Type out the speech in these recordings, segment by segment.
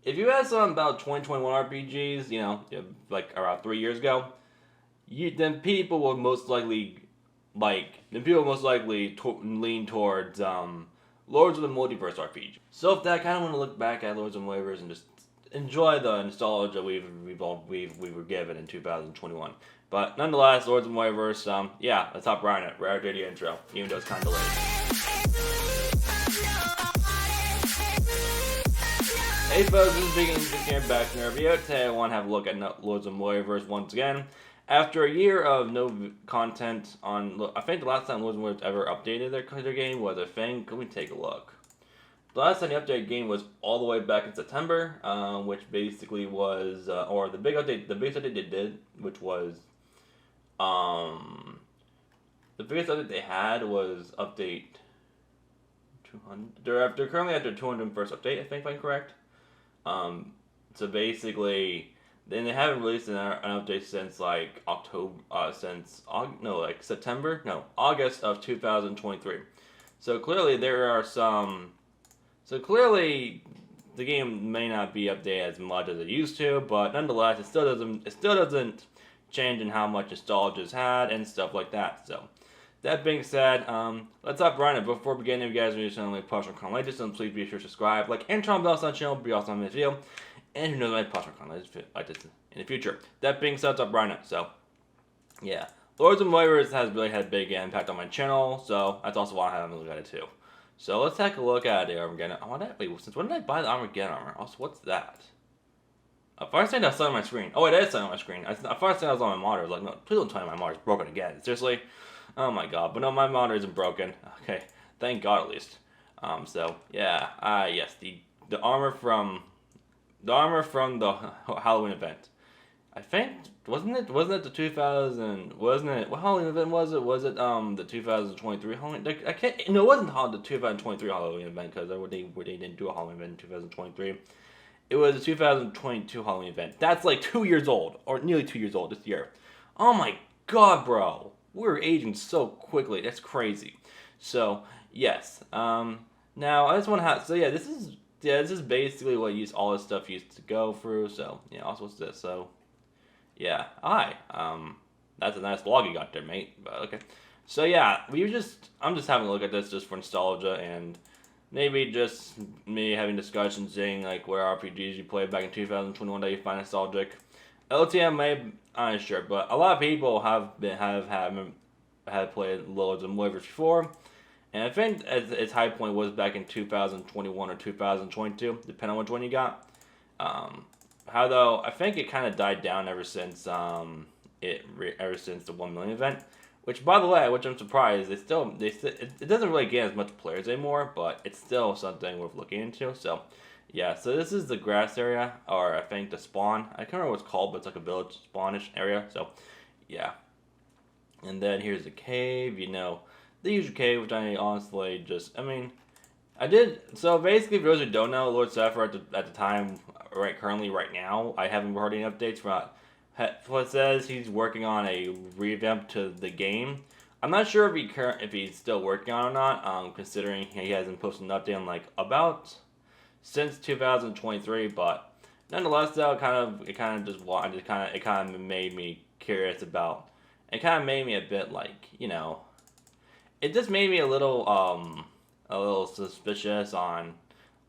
if you asked someone about 2021 RPGs, like around 3 years ago, then people will most likely lean towards Lords of the Multiverse RPG. So if that, kind of want to look back at Lords of the Multiverse and just enjoy the nostalgia we were given in 2021. But nonetheless, Lords of the Multiverse, yeah, let's hop right in it. Rare video intro, even though it's kind of delayed. Hey folks, this is Big Engine here back in our video. Today I want to have a look at Lords of the Multiverse once again. After a year of no content on, I think the last time Lords of the Multiverse ever updated their game was, let me take a look. The last time the updated game was all the way back in September, which basically was, or the biggest update they did, which was, the biggest update they had was update 200. They're currently at their 201st update, I think if I'm correct. So basically, then they haven't released an update since like August of 2023. So clearly the game may not be updated as much as it used to, but nonetheless, it still doesn't change in how much nostalgia is had and stuff like that. So that being said, let's hop right in. Before beginning, if you guys are using like partial con like this, then please be sure to subscribe, like, and turn on the bell on the channel to be awesome on this video. And who knows, my partial con like this in the future. That being said, let's hop right in. So, yeah, Lords of the Multiverse has really had a big impact on my channel, so that's also why I have a look at it too. So let's take a look at the Armageddon. Since when did I buy the Armageddon armor? Also, what's that? First thing that's on my screen. Oh, it is on my screen. First thing I was on my monitor. I was like, no, please don't tell me my monitor's broken again. Seriously? Oh my god. But no, my monitor isn't broken. Okay. Thank God at least. So yeah. Yes, the armor from the Halloween event. I think wasn't it the 2000? Wasn't it what Halloween event was it? Was it the 2023 Halloween? I can't. No, it wasn't the 2023 Halloween event because they didn't do a Halloween event in 2023. It was a 2022 Halloween event. That's like 2 years old, or nearly 2 years old this year. Oh my god, bro. We're aging so quickly. That's crazy. So, yes. Now, I just want to have... So, yeah, this is basically what all this stuff used to go through. So, yeah, also what's this? So, yeah. Hi. That's a nice vlog you got there, mate. But, okay. So, yeah, I'm just having a look at this just for nostalgia and... Maybe just me having discussions saying like what RPGs you played back in 2021 that you find nostalgic. LOTM I'm not sure, but a lot of people have played Lords of the Multiverse before, and I think its high point was back in 2021 or 2022, depending on which one you got. How though I think it kind of died down ever since the 1 million event. Which, by the way, I'm surprised, it doesn't really get as much players anymore, but it's still something worth looking into. So, yeah, so this is the grass area, or I think the spawn. I can't remember what it's called, but it's like a village spawnish area. So, yeah. And then here's the cave, the usual cave, which I honestly so basically, for those who don't know, Lord Sapphire at the time, currently right now, I haven't heard any updates from it says he's working on a revamp to the game. I'm not sure if he's still working on it or not, considering he hasn't posted an update on about since 2023. But nonetheless, though, it kind of made me curious about. It kind of made me a bit it just made me a little suspicious a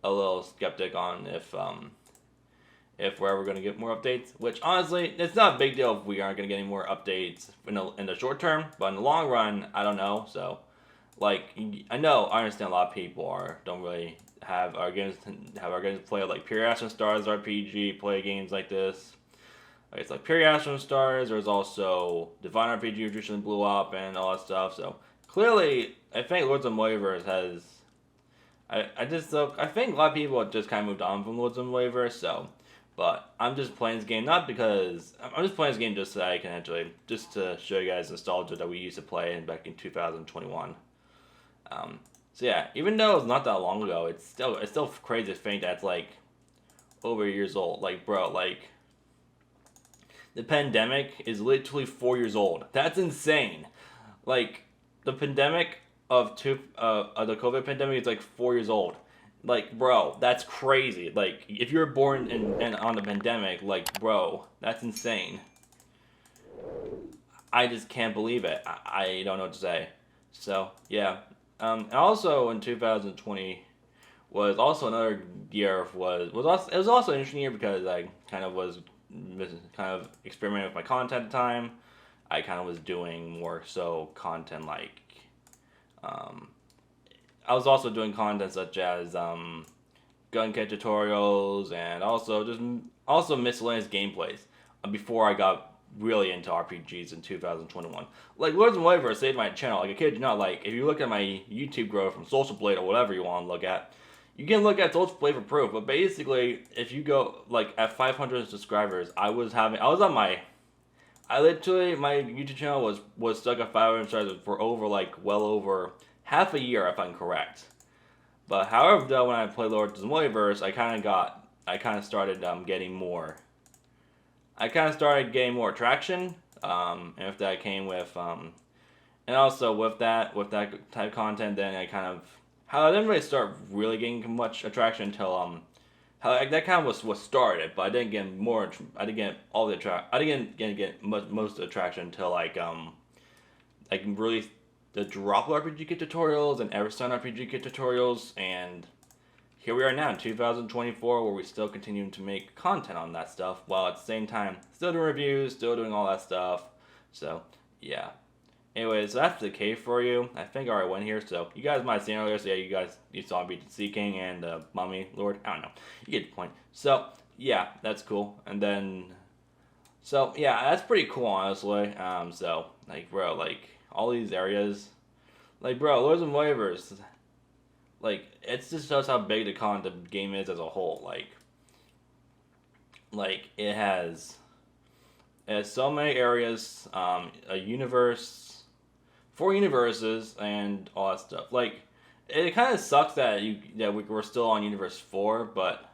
little skeptic on if we're ever going to get more updates, which honestly, it's not a big deal if we aren't going to get any more updates in the short term, but in the long run, I don't know. So, I understand a lot of people don't really have our games play like Pure Astron Stars RPG, play games like this. It's like Pure Astron Stars. There's also Divine RPG, which recently blew up, and all that stuff. So clearly, I think Lords of the Multiverse has. I think a lot of people have just kind of moved on from Lords of the Multiverse. So. But I'm just playing this game I'm just playing this game just so I can just to show you guys nostalgia that we used to play back in 2021. So yeah, even though it's not that long ago, it's still crazy to think that's over years old. The pandemic is literally 4 years old. That's insane. The pandemic of the COVID pandemic is 4 years old. Like, bro, that's crazy. Like, if you're born in on the pandemic, like, bro, that's insane. I just can't believe it. I don't know what to say. So yeah. And also in 2020 was also another year was also it was also an interesting year because I kind of was kind of experimenting with my content at the time. I kind of was doing more so content like um, I was also doing content such as gun kit tutorials and also miscellaneous gameplays before I got really into RPGs in 2021. Like Lords of Multiverse saved my channel. Like I kid you not, like if you look at my YouTube growth from Social Blade or whatever you want to look at, you can look at Social Blade for proof. But basically, if you go like at 500 subscribers, I was on my I literally my YouTube channel was stuck at 500 subscribers for over like well over half a year if I'm correct. But however, though, when I played Lords of the Multiverse, I kind of started getting more. I kind of started getting more traction, and if that came with, and also with that type of content, then I didn't really start really getting much attraction until how like, that kind of was what started, but I didn't get more. I didn't get all the I didn't get most of the attraction until like really the Droplet RPG kit tutorials and Everstone RPG kit tutorials, and here we are now in 2024 where we still continue to make content on that stuff while at the same time still doing reviews, still doing all that stuff. So, yeah. Anyways, so that's the case for you. I think I already went here, so you guys might have seen earlier, so yeah, you saw me Sea King and Mummy Lord. I don't know. You get the point. So, yeah, that's cool. And then, so, yeah, that's pretty cool, honestly. So, like, bro, like, all these areas. Like, bro, Lords of Multiverse. Like, it's just shows how big the game is as a whole. Like it has so many areas, a universe, 4 universes, and all that stuff. Like, it kind of sucks that we're still on Universe 4, but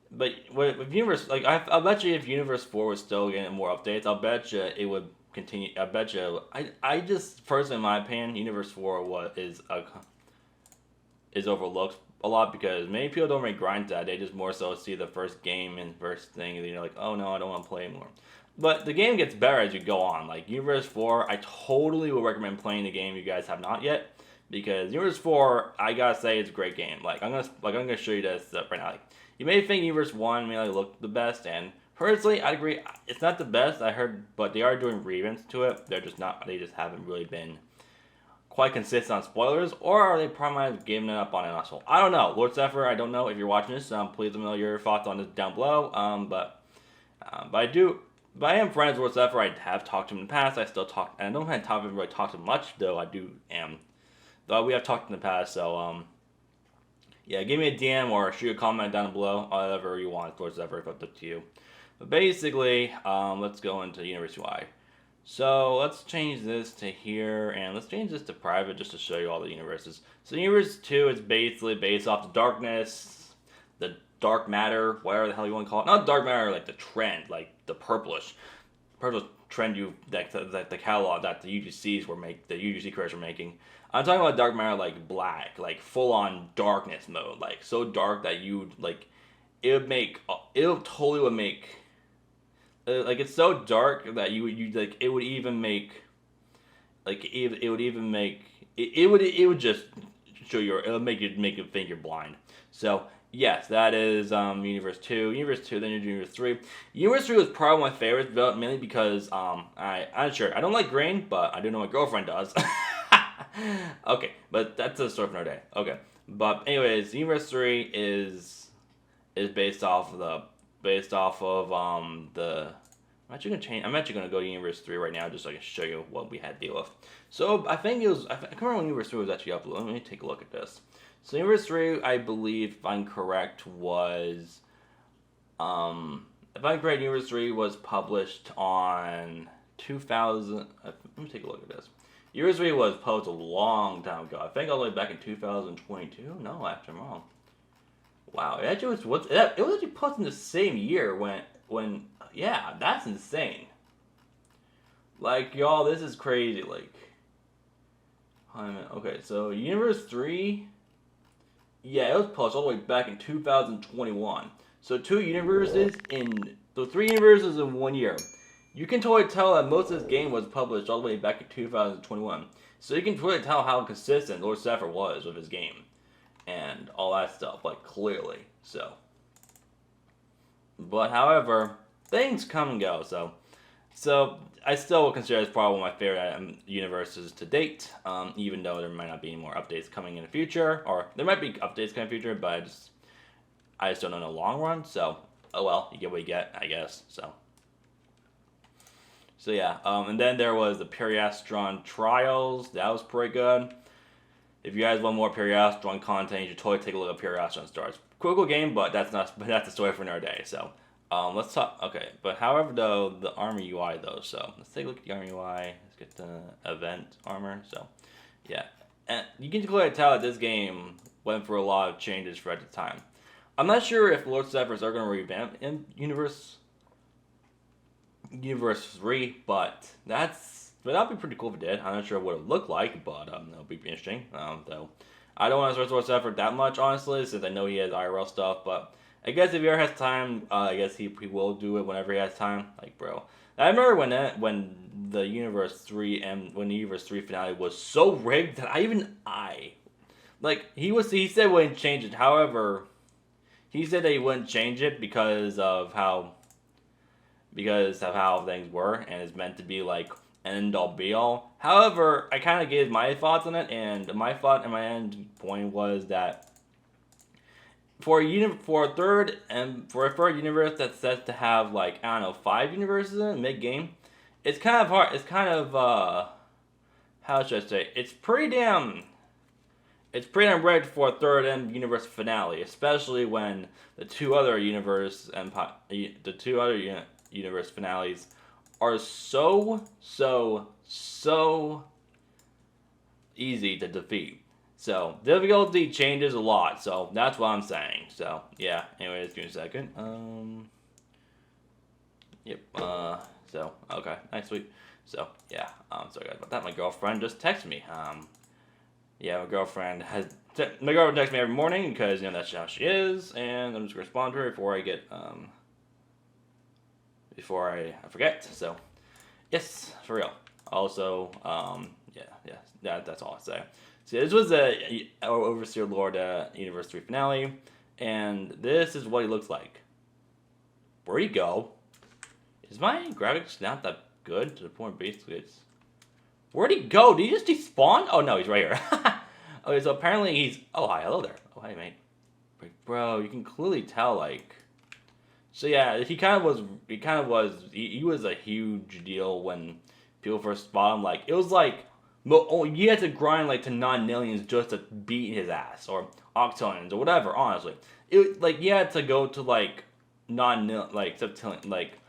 with Universe, like, I'll bet you if Universe 4 was still getting more updates, I'll bet you it would continue. I bet you. I just personally, in my opinion, Universe 4 is overlooked a lot because many people don't really grind that. They just more so see the first game and first thing, and you're like, oh no, I don't want to play anymore. But the game gets better as you go on. Like Universe 4, I totally would recommend playing the game if you guys have not yet, because Universe 4, I gotta say, it's a great game. I'm gonna show you this right now. Like, you may think Universe 1 may look the best, and personally, I agree. It's not the best I heard, but they are doing revamps to it. They're just not. They just haven't really been quite consistent on spoilers, or are they probably giving it up on an asshole? I don't know. Lord Zephyr, I don't know if you're watching this. Please let me know your thoughts on this down below. But I am friends with Lord Zephyr. I have talked to him in the past. I still talk, and I don't have really talked to him much, though I do am. Though we have talked in the past, so yeah, give me a DM or shoot a comment down below, whatever you want. Lord Zephyr, if it's up to you. But basically, let's go into Universe UI. So let's change this to here, and let's change this to private just to show you all the universes. So Universe 2 is basically based off the darkness, the dark matter, whatever the hell you want to call it. Not dark matter like the trend, like the purplish trend that the catalog that the UGCs the UGC creators were making. I'm talking about dark matter like black, like full on darkness mode, like so dark that it totally would make. Like it's so dark that you like it would even make like it would even make it would just show it would make you think you're blind. So yes, that is Universe 2, then Universe 3. Universe 3 was probably my favorite, mainly because I'm sure I don't like green, but I do know my girlfriend does. Okay, but that's a story for another day. Okay, but anyways, Universe 3 is based off of the. I'm actually gonna go to Universe 3 right now just so I can show you what we had to deal with. So I think I can't remember when Universe 3 was actually uploaded. Let me take a look at this. So Universe 3, I believe, if I'm correct, was Universe 3 was published on 2000. Let me take a look at this. Universe 3 was published a long time ago. I think all the way back in 2022. No, actually, I'm wrong. Wow, it actually was it was actually posted in the same year when yeah, that's insane. Like, y'all, this is crazy. Like, okay, so Universe 3 Yeah, it was published all the way back in 2021. So three universes in 1 year. You can totally tell that most of this game was published all the way back in 2021. So you can totally tell how consistent Lord Zephyr was with his game and all that stuff, like clearly. But however, things come and go. So I still would consider this probably one of my favorite universes to date, even though there might not be any more updates coming in the future, or there might be updates coming in the future, but I just don't know in the long run. So oh well, you get what you get, I guess. So yeah, and then there was the Periastron Trials. That was pretty good. If you guys want more Periastron content, you should totally take a look at Periastron Stars. Cool game, but that's the story for another day. So, let's talk. Okay, but however though, the armor UI though. So let's take a look at the armor UI. Let's get the event armor. So, yeah, and you can clearly tell that this game went through a lot of changes for at the time. I'm not sure if Lord Zephyrs are going to revamp in Universe 3, but that'd be pretty cool if it did. I'm not sure what it would look like, but that'll be interesting. Though I don't want to source effort that much, honestly, since I know he has IRL stuff. But I guess if he ever has time, I guess he will do it whenever he has time. Like, bro, I remember when the Universe 3 finale was so rigged that he said he wouldn't change it. However, he said that he wouldn't change it because of how things were, and it's meant to be like end all be all. However, I kind of gave my thoughts on it, and my thought and my end point was that for a third universe that's set to have, like, I don't know, 5 universes in it mid game, it's kind of hard. It's kind of how should I say? It's pretty damn rigged for a third end universe finale, especially when the two other universe finales are so easy to defeat. So difficulty changes a lot. So that's what I'm saying. So yeah. Anyways, give me a second. Yep. So okay. Nice, sweet. So yeah. Sorry guys about that. My girlfriend just texted me. Yeah, my girlfriend texts me every morning because that's how she is, and I'm just gonna respond to her before I forget. So, yes, for real. Also, that's all I say. So this was a Overseer Lord Universe 3 finale, and this is what he looks like. Where'd he go? Is my graphics not that good to the point basically it's... Where'd he go? Did he just despawn? Oh no, he's right here. Okay, so apparently he's... Oh, hi, hello there. Oh, hi, mate. Bro, you can clearly tell, like... So yeah, he was a huge deal when people first spot him. Like, it was like, you had to grind like to non-millions just to beat his ass, or octillions, or whatever, honestly. You had to go to like octillion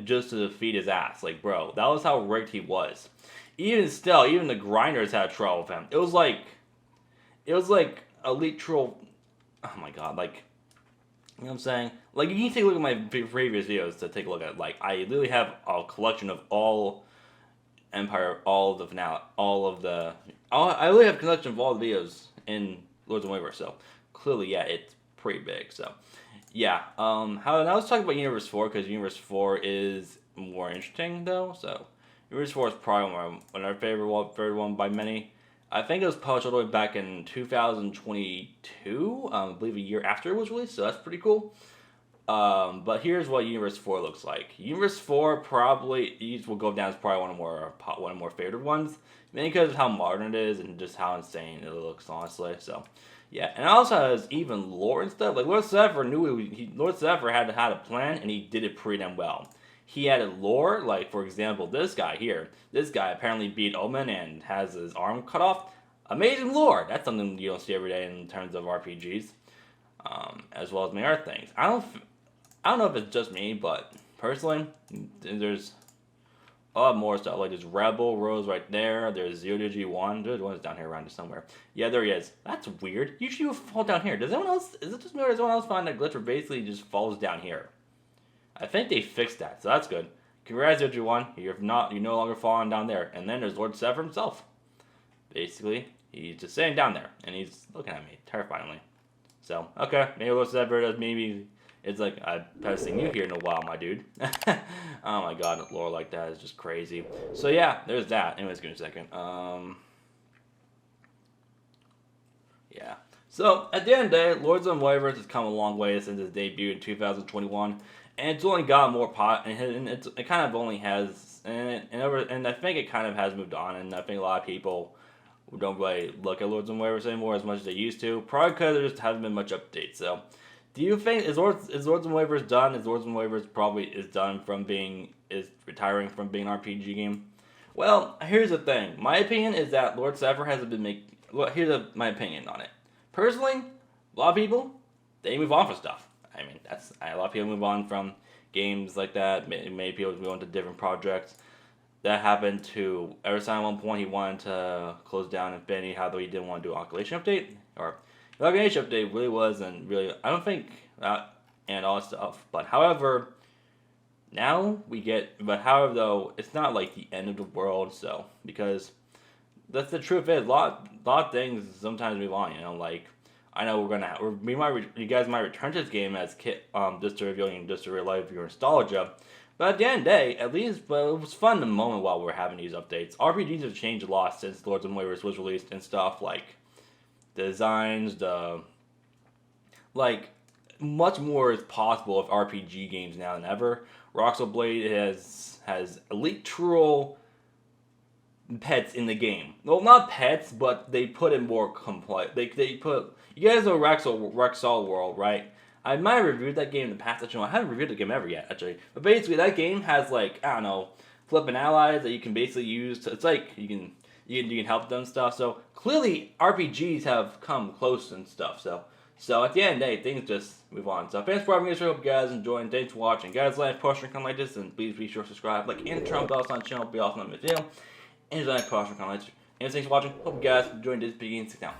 just to defeat his ass. Like, bro, that was how rigged he was. Even still, even the grinders had trouble with him. It was like elite troll. Oh my god, like, you know what I'm saying? Like, you can take a look at my previous videos to take a look at, like, I literally have a collection of all Empire, I literally have a collection of all the videos in Lords of the Multiverse, so clearly, yeah, it's pretty big, so, yeah, now let's talk about Universe 4, because Universe 4 is more interesting, though, so, Universe 4 is probably one of my favorite one by many. I think it was published all the way back in 2022, I believe a year after it was released, so that's pretty cool. But here's what Universe 4 looks like. Universe 4 probably will go down as probably one of more favorite ones, mainly because of how modern it is and just how insane it looks, honestly. So, yeah, and it also has even lore and stuff. Like, Lord Zephyr had a plan, and he did it pretty damn well. He added lore, like, for example, this guy here. This guy apparently beat Omen and has his arm cut off. Amazing lore! That's something you don't see every day in terms of RPGs. As well as many other things. I don't know if it's just me, but personally, there's a lot more stuff. Like, there's Rebel Rose right there. There's Zero G1. There's one down here around here somewhere. Yeah, there he is. That's weird. Usually you fall down here. Is it just me or does anyone else find that glitch where basically just falls down here? I think they fixed that, so that's good. Congrats, Zero G1. You're no longer falling down there. And then there's Lord Zephyr himself. Basically, he's just sitting down there, and he's looking at me terrifyingly. So, okay, maybe Lord Sever does, maybe it's like, I haven't seen you here in a while, my dude. Oh my god, lore like that is just crazy. So yeah, there's that. Anyways, give me a second. Yeah. So, at the end of the day, Lords of Multiverse has come a long way since its debut in 2021, and it's only got more and it kind of only has, and I think it kind of has moved on, and I think a lot of people don't really look at Lords of Multiverse anymore as much as they used to, probably because there just haven't been much updates. So, do you think, is Lords of Multiverse done? Is Lords of Multiverse probably is done from being, is retiring from being an RPG game? Well, here's the thing. My opinion is that Lord Sever hasn't been making, well, my opinion on it. Personally, a lot of people, they move on from stuff. I mean, a lot of people move on from games like that. Many people move on to different projects. That happened to Everson at one point. He wanted to close down Infinity, how though he didn't want to do an Occultation update. Or, the Occulation update really wasn't really, I don't think, and all that stuff. But however, now we get, but however though, it's not like the end of the world, so, because that's the truth is, a lot of things sometimes move on, you know, like, I know you guys might return to this game as just to relive your nostalgia, but at the end of the day, at least, but it was fun in the moment while we were having these updates. RPGs have changed a lot since Lords of Multiverse was released and stuff, like, the designs, like, much more is possible of RPG games now than ever. Roxo Blade has literal pets in the game. Well, not pets, but they put in more complex. They put, you guys know Rexall World, right? I might have reviewed that game in the past. Actually, I haven't reviewed the game ever yet, actually. But basically, that game has, like, I don't know, flipping allies that you can basically use to, it's like you can help them and stuff. So clearly, RPGs have come close and stuff. So at the end of the day, things just move on. So thanks for having me. I hope you guys enjoyed. Thanks for watching. Guys, like, post, and comment like this, and please be sure to subscribe, like, and turn on the bell on the channel. Be awesome on the video. And like, post, and comment. And thanks for watching. Hope you guys enjoyed this. Begin 6 now.